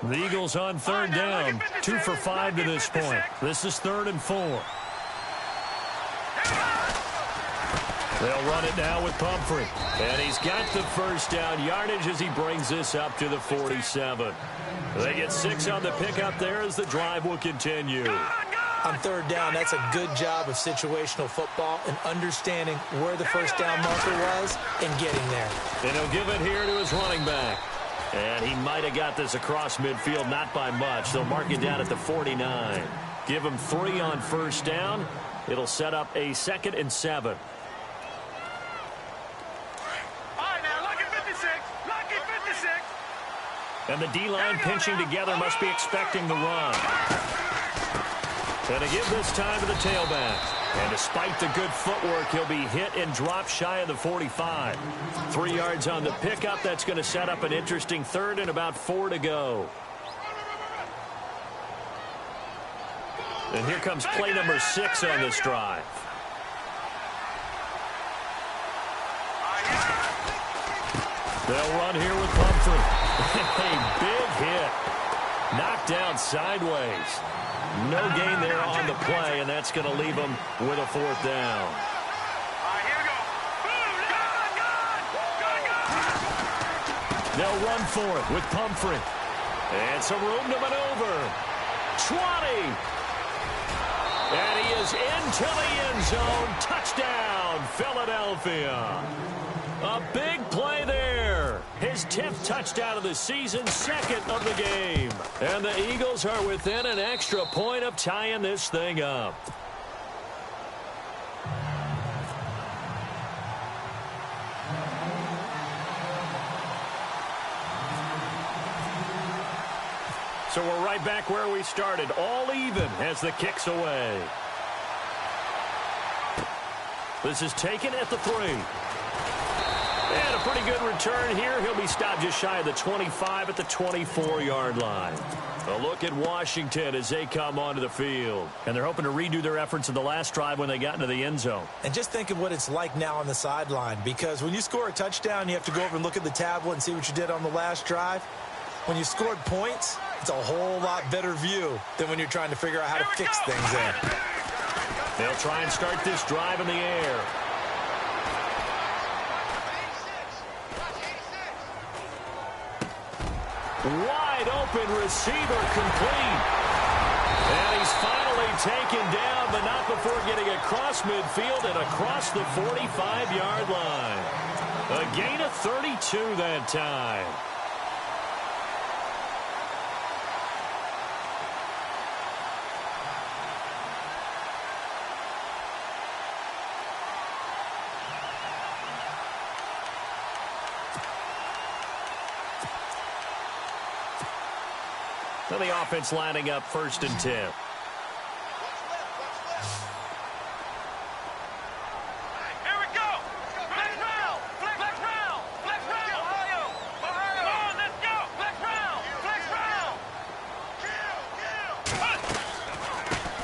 The Eagles on third down, 2 for 5 to this point. This is 3rd and 4. They'll run it now with Pumphrey. And he's got the first down yardage as he brings this up to the 47. They get 6 on the pickup there as the drive will continue. On third down, that's a good job of situational football and understanding where the first down marker was and getting there. And he'll give it here to his running back. And he might have got this across midfield, not by much. They'll mark it down at the 49. Give him 3 on first down. It'll set up a 2nd and 7. And the D-line pinching together must be expecting the run. And to give this time to the tailback. And despite the good footwork, he'll be hit and dropped shy of the 45. 3 yards on the pickup. That's going to set up an interesting 3rd and about 4 to go. And here comes play number 6 on this drive. They'll run here with Pumphrey. A big hit. Knocked down sideways. No gain there on the play, and that's going to leave them with a 4th down. They'll run for it with Pumphrey. And some room to maneuver. 20. And he is into the end zone. Touchdown, Philadelphia. A big play there. His 10th touchdown of the season, 2nd of the game. And the Eagles are within an extra point of tying this thing up. So we're right back where we started, all even as the kick's away. This is taken at the 3. And a pretty good return here. He'll be stopped just shy of the 25 at the 24-yard line. A look at Washington as they come onto the field. And they're hoping to redo their efforts in the last drive when they got into the end zone. And just think of what it's like now on the sideline, because when you score a touchdown, you have to go over and look at the tablet and see what you did on the last drive. When you scored points, it's a whole lot better view than when you're trying to figure out how to fix things there. They'll try and start this drive in the air. Wide open receiver complete. And he's finally taken down, but not before getting across midfield and across the 45-yard line. A gain of 32 that time. So the offense lining up 1st and 10. Here we go. Flex round. Flex round. Flex round. Ohio. Come on, let's go. Flex round. Flex round.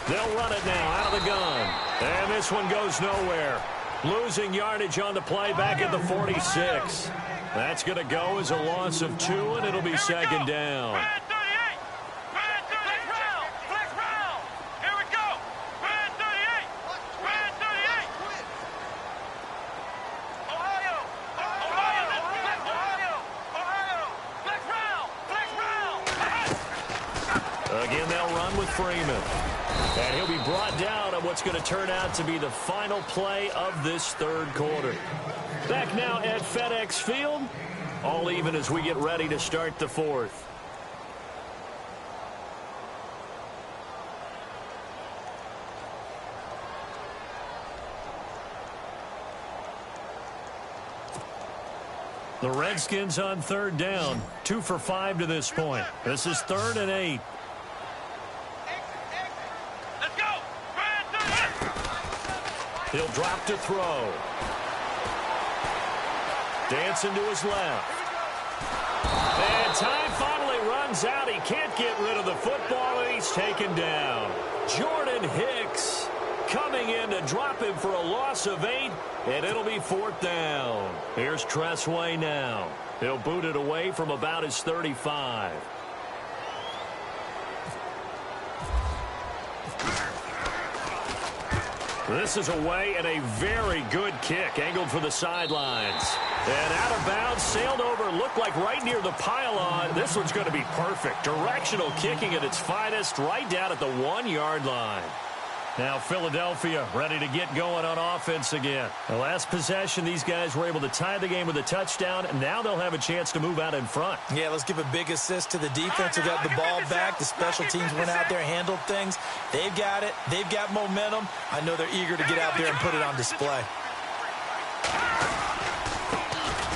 They'll run it now out of the gun. And this one goes nowhere. Losing yardage on the play back at the 46. That's going to go as a loss of 2, and it'll be 2nd down. Again, they'll run with Freeman. And he'll be brought down on what's going to turn out to be the final play of this 3rd quarter. Back now at FedEx Field. All even as we get ready to start the 4th. The Redskins on 3rd down. 2 for 5 to this point. This is 3rd and 8. Let's go. He'll drop to throw. Dancing to his left. And time finally runs out. He can't get rid of the football, and he's taken down. Jordan Hicks coming in to drop him for a loss of 8, and it'll be 4th down. Here's Tressway now. He'll boot it away from about his 35. This is away and a very good kick, angled for the sidelines. And out of bounds, sailed over, looked like right near the pylon. This one's going to be perfect. Directional kicking at its finest, right down at the 1-yard line. Now Philadelphia ready to get going on offense again. The last possession, these guys were able to tie the game with a touchdown, and now they'll have a chance to move out in front. Yeah, let's give a big assist to the defense who got the ball back. The special teams went out there, handled things. They've got it. They've got momentum. I know they're eager to get out there and put it on display.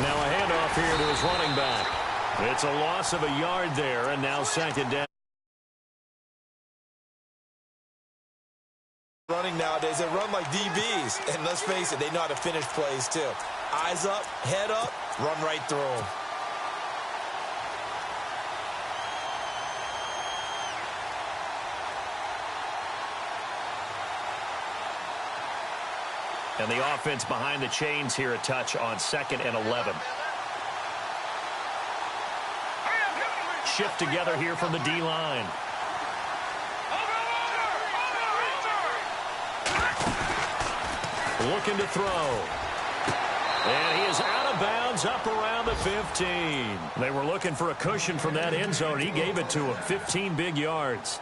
Now a handoff here to his running back. It's a loss of a yard there, and now second down. Running nowadays, they run like DBs. And let's face it, they know how to finish plays too. Eyes up, head up, run right through them. And the offense behind the chains here, a touch on 2nd and 11. Shift together here from the D-line. Looking to throw. And he is out of bounds up around the 15. They were looking for a cushion from that end zone. He gave it to him. 15 big yards.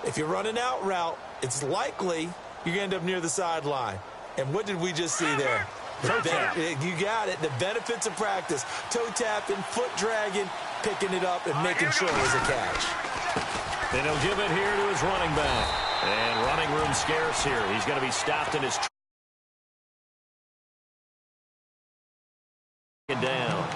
If you're running out route, it's likely you're going to end up near the sideline. And what did we just see there? Toe tap. You got it. The benefits of practice. Toe tapping, foot dragging, picking it up, and making sure it was a catch. Then he'll give it here to his running back. And running room scarce here. He's going to be stopped in his down.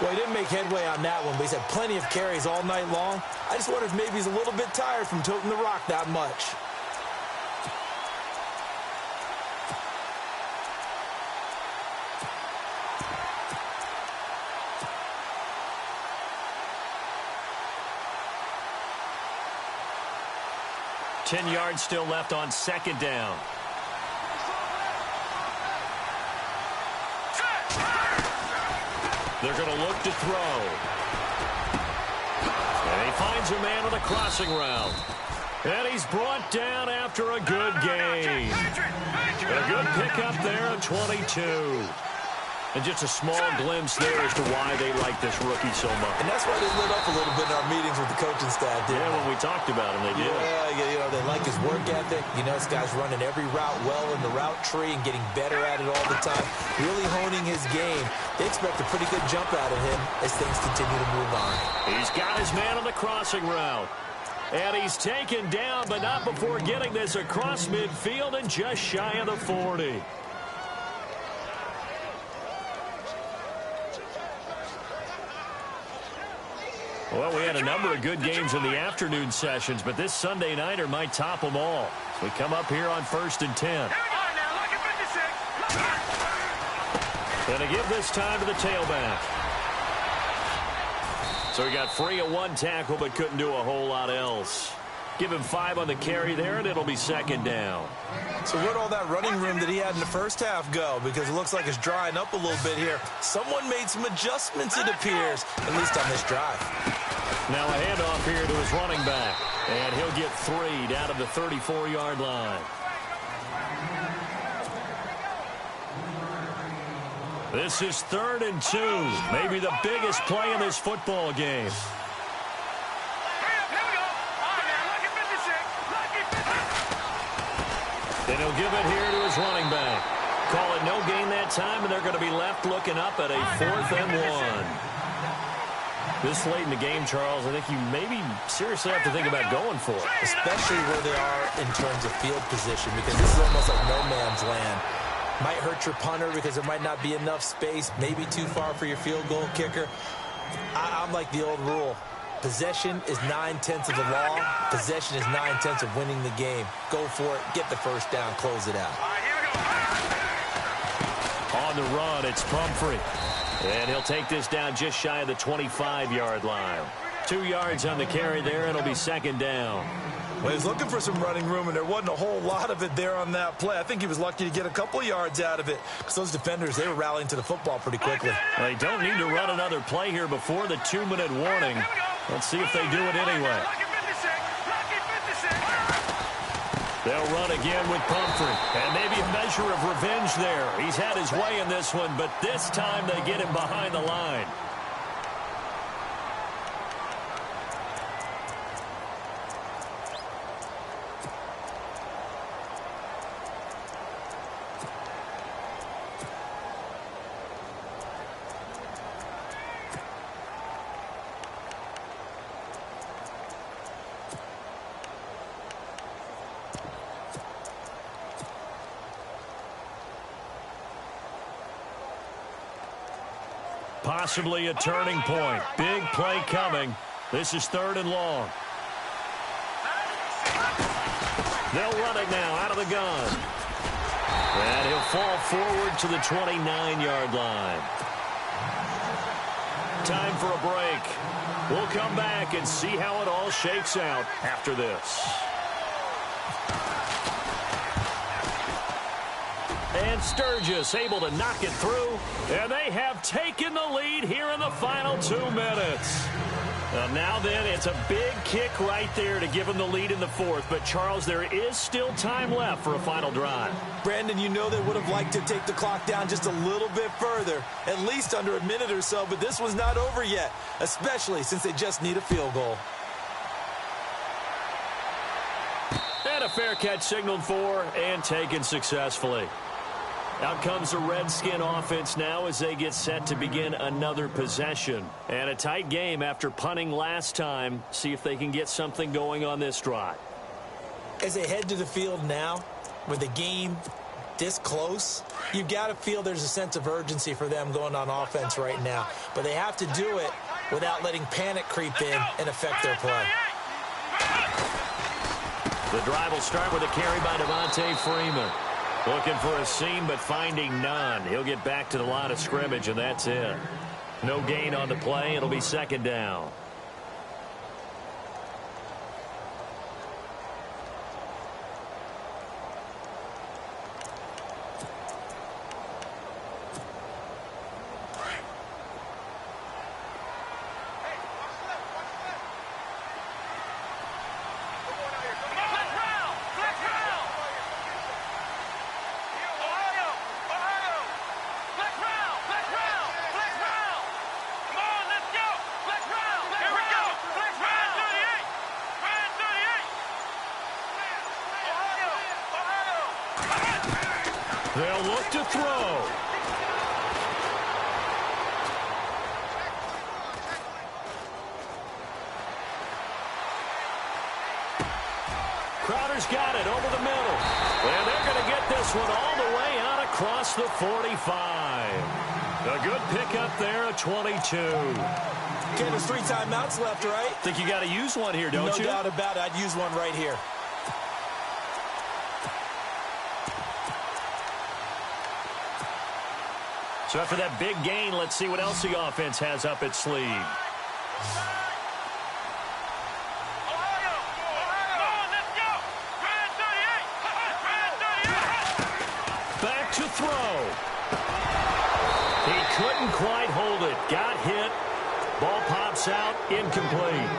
Well, he didn't make headway on that one, but he's had plenty of carries all night long. I just wonder if maybe he's a little bit tired from toting the rock that much. Ten yards still left on 2nd down. They're going to look to throw. And he finds a man on the crossing route. And he's brought down after a good gain. A good pickup there at 22. And just a small glimpse there as to why they like this rookie so much. And that's why they lit up a little bit in our meetings with the coaching staff, didn't they? When we talked about him, they did. Yeah, you know, they like his work ethic. You know, this guy's running every route well in the route tree and getting better at it all the time, really honing his game. They expect a pretty good jump out of him as things continue to move on. He's got his man on the crossing route. And he's taken down, but not before getting this across midfield and just shy of the 40. Well, we had a number of good games in the afternoon sessions, but this Sunday nighter might top them all. So we come up here on 1st and 10. And to give this time to the tailback. So he got free of one tackle, but couldn't do a whole lot else. Give him 5 on the carry there, and it'll be 2nd down. So where'd all that running room that he had in the first half go? Because it looks like it's drying up a little bit here. Someone made some adjustments, it appears, at least on this drive. Now a handoff here to his running back. And he'll get 3 down to the 34-yard line. This is 3rd and 2. Maybe the biggest play in this football game. And he'll give it here to his running back. Call it no gain that time, and they're going to be left looking up at a 4th and 1. This late in the game, Charles, I think you maybe seriously have to think about going for it. Especially where they are in terms of field position, because this is almost like no man's land. Might hurt your punter because there might not be enough space, maybe too far for your field goal kicker. I'm like the old rule. Possession is 9/10 of the law. Possession is 9/10 of winning the game. Go for it. Get the first down. Close it out. On the run, it's Pumphrey. And he'll take this down just shy of the 25-yard line. 2 yards on the carry there, and it'll be 2nd down. Well, he was looking for some running room, and there wasn't a whole lot of it there on that play. I think he was lucky to get a couple of yards out of it because those defenders, they were rallying to the football pretty quickly. They don't need to run another play here before the 2-minute warning. Let's see if they do it anyway. They'll run again with Pumphrey. And maybe a measure of revenge there. He's had his way in this one, but this time they get him behind the line. Possibly a turning point. Big play coming. This is 3rd and long. They'll run it now out of the gun. And he'll fall forward to the 29-yard line. Time for a break. We'll come back and see how it all shakes out after this. And Sturgis able to knock it through. And they have taken the lead here in the final 2 minutes. Now then, it's a big kick right there to give them the lead in the 4th. But, Charles, there is still time left for a final drive. Brandon, you know they would have liked to take the clock down just a little bit further, at least under a minute or so. But this one's not over yet, especially since they just need a field goal. And a fair catch signaled for and taken successfully. Out comes the Redskin offense now as they get set to begin another possession. And a tight game after punting last time. See if they can get something going on this drive. As they head to the field now, with the game this close, you've got to feel there's a sense of urgency for them going on offense right now. But they have to do it without letting panic creep in and affect their play. The drive will start with a carry by Devontae Freeman. Looking for a seam, but finding none. He'll get back to the line of scrimmage, and that's it. No gain on the play. It'll be 2nd down. They'll look to throw. Crowder's got it over the middle. And they're going to get this one all the way out across the 45. A good pickup there at 22. Okay, there's 3 timeouts left, right? Think you got to use one here, don't you? No doubt about it. I'd use one right here. So after that big gain, let's see what else the offense has up its sleeve. Back to throw. He couldn't quite hold it. Got hit. Ball pops out. Incomplete.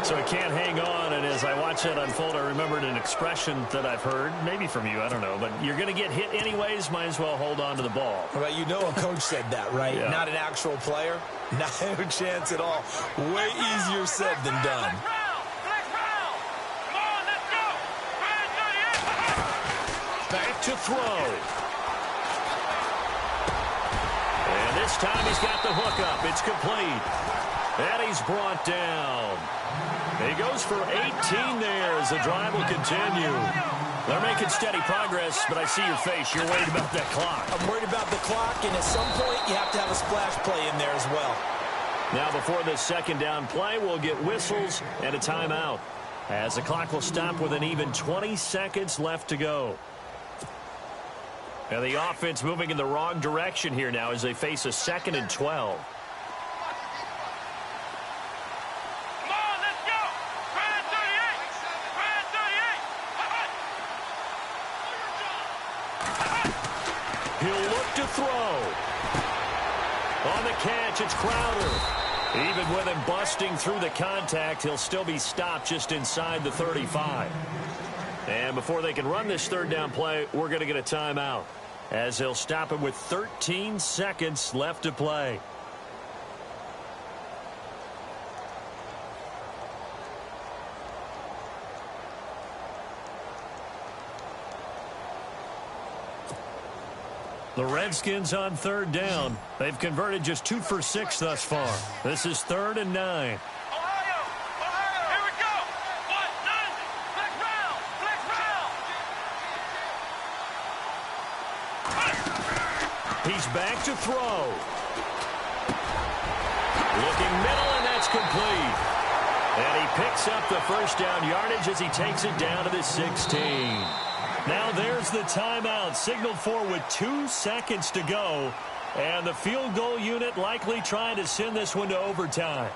So he can't hang on, and as I watch that unfold, I remembered an expression that I've heard, maybe from you, I don't know, but you're going to get hit anyways, might as well hold on to the ball. Well, you know a coach said that, right? Yeah. Not an actual player. Not a chance at all. Way easier said than done. Back to throw. And this time he's got the hook up. It's complete. And he's brought down. He goes for 18 there as the drive will continue. They're making steady progress, but I see your face. You're worried about that clock. I'm worried about the clock, and at some point you have to have a splash play in there as well. Now before this 2nd down play, we'll get whistles and a timeout, as the clock will stop with an even 20 seconds left to go. And the offense moving in the wrong direction here now as they face a 2nd and 12. He'll look to throw. On the catch, it's Crowder. Even with him busting through the contact, he'll still be stopped just inside the 35. And before they can run this third down play, we're going to get a timeout, as they'll stop him with 13 seconds left to play. The Redskins on third down. They've converted just 2 for 6 thus far. This is 3rd and 9. Ohio! Here we go! 1-9! Flex round! He's back to throw. Looking middle, and that's complete. And he picks up the first down yardage as he takes it down to the 16. Now there's the timeout, signaled for with 2 seconds to go. And the field goal unit likely trying to send this one to overtime.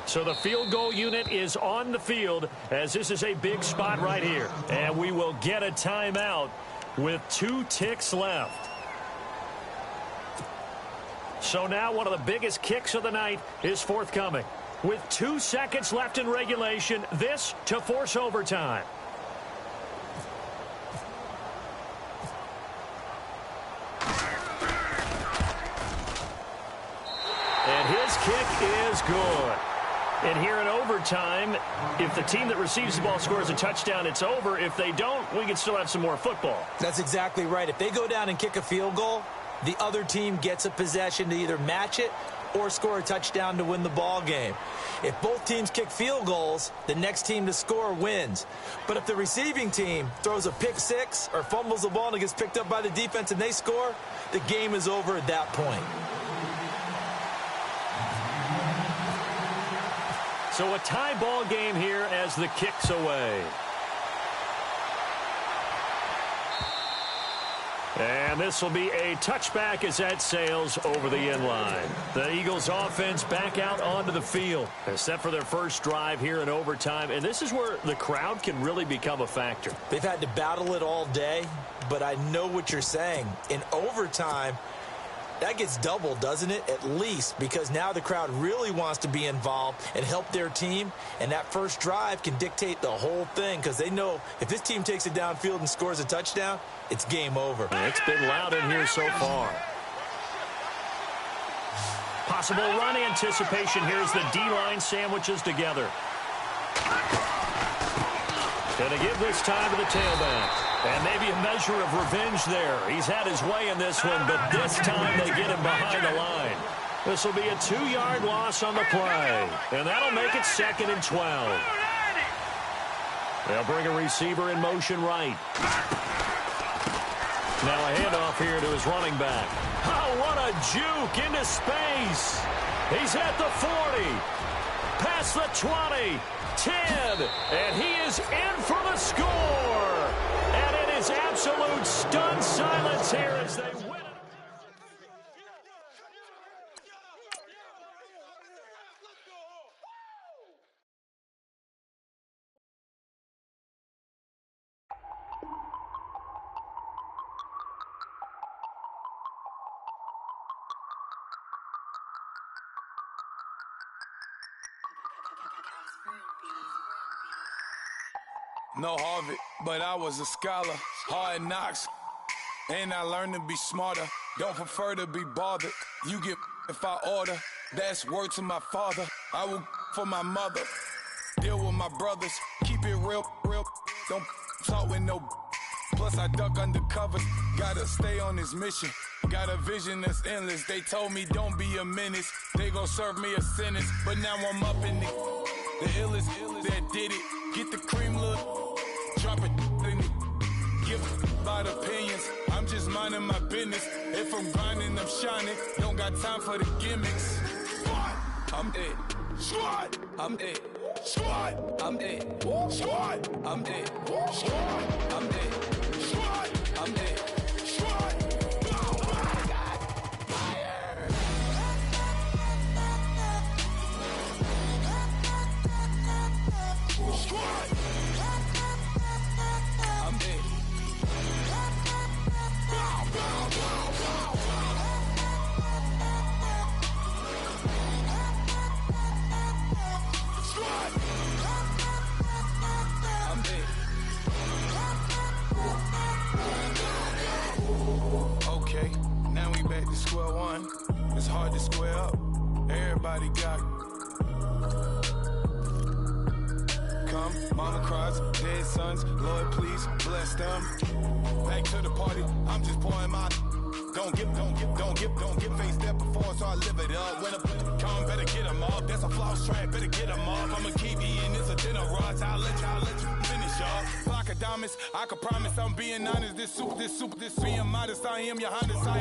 So the field goal unit is on the field, as this is a big spot right here. And we will get a timeout with 2 ticks left. So now one of the biggest kicks of the night is forthcoming. With 2 seconds left in regulation, this to force overtime. And his kick is good. And here in overtime, if the team that receives the ball scores a touchdown, it's over. If they don't, we can still have some more football. That's exactly right. If they go down and kick a field goal, the other team gets a possession to either match it or score a touchdown to win the ball game. If both teams kick field goals, the next team to score wins. But if the receiving team throws a pick six or fumbles the ball and it gets picked up by the defense and they score, the game is over at that point. So a tie ball game here as the kick's away. And this will be a touchback as that sails over the end line. The Eagles offense back out onto the field, set for their first drive here in overtime. And this is where the crowd can really become a factor. They've had to battle it all day, but I know what you're saying. In overtime, that gets doubled, doesn't it? At least, because now the crowd really wants to be involved and help their team. And that first drive can dictate the whole thing, because they know if this team takes it downfield and scores a touchdown, it's game over. It's been loud in here so far. Possible run anticipation. Here's the D-line sandwiches together. Going to give this time to the tailback. And maybe a measure of revenge there. He's had his way in this one, but this time they get him behind the line. This will be a 2-yard loss on the play. And that'll make it 2nd and 12. They'll bring a receiver in motion right. Now a handoff here to his running back. Oh, what a juke into space. He's at the 40. Past the 20. 10. And he is in for the score. And it is absolute stunned silence here as they win it. No Harvard, but I was a scholar. Hard knocks, and I learned to be smarter. Don't prefer to be bothered. You get if I order. That's word to my father. I will for my mother. Deal with my brothers. Keep it real, real. Don't talk with no. Plus I duck undercovers. Gotta stay on this mission. Got a vision that's endless. They told me don't be a menace. They gon' serve me a sentence. But now I'm up in it. The illest that did it. Get the cream look. Drop it in it. Give about opinions. I'm just minding my business. If I'm grinding, I'm shining. Don't got time for the gimmicks. Squad, I'm it. Squad, I'm it. Squad, I'm it. Squad, I'm it. Squad, I'm it. Squad, I'm it. Squad. it's hard to square up. Everybody got come, mama cries, dead sons, Lord please bless them. Back to the party, I'm just pouring my. Don't give face that before, so I live it up. When I come, better get them up. That's a floss track, better get them up. I'ma keep eating, it's a dinner rush. I'll let you finish up. Flock of diamonds, I can promise I'm being honest. This being modest, I am your highness. I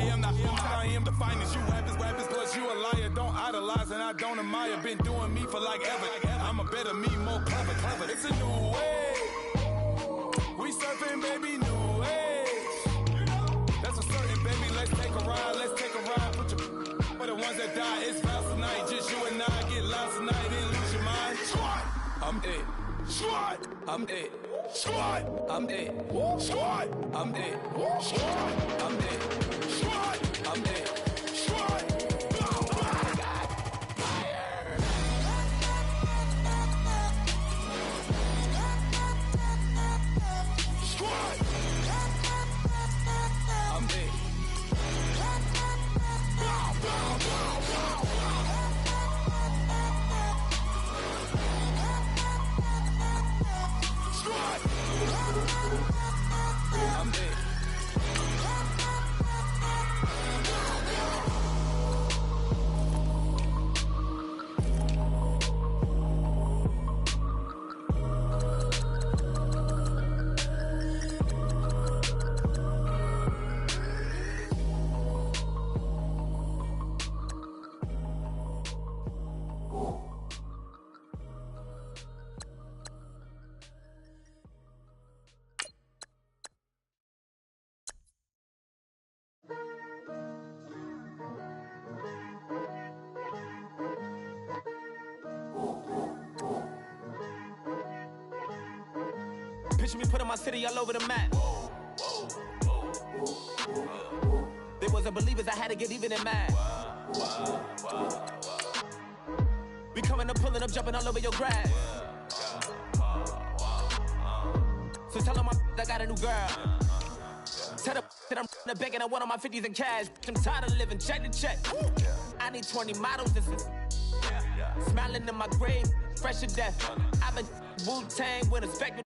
am the finest. You rappers, plus you a liar. Don't idolize and I don't admire. Been doing me for like ever. I'm a better me, more clever. It's a new way. We surfing, baby, new age. That's a certain, baby. Let's take a ride. Put your for the ones that die. It's vows tonight. Just you and I get lost tonight. Then lose your mind. Squad, I'm it. Squad, I'm it. Squad, I'm it. Squad, I'm it. Squad, I'm it. Squad, I'm it. Squad. Picture me putting my city all over the map. They wasn't believers, I had to get even and mad. We coming up, pulling up, jumping all over your grass. So tell them I got a new girl. Tell them that I'm the bag and I want on my 50s in cash. I'm tired of living check to check. I need 20 models. This is smiling in my grave, fresh to death. I've been Wu-Tang with a spectrum.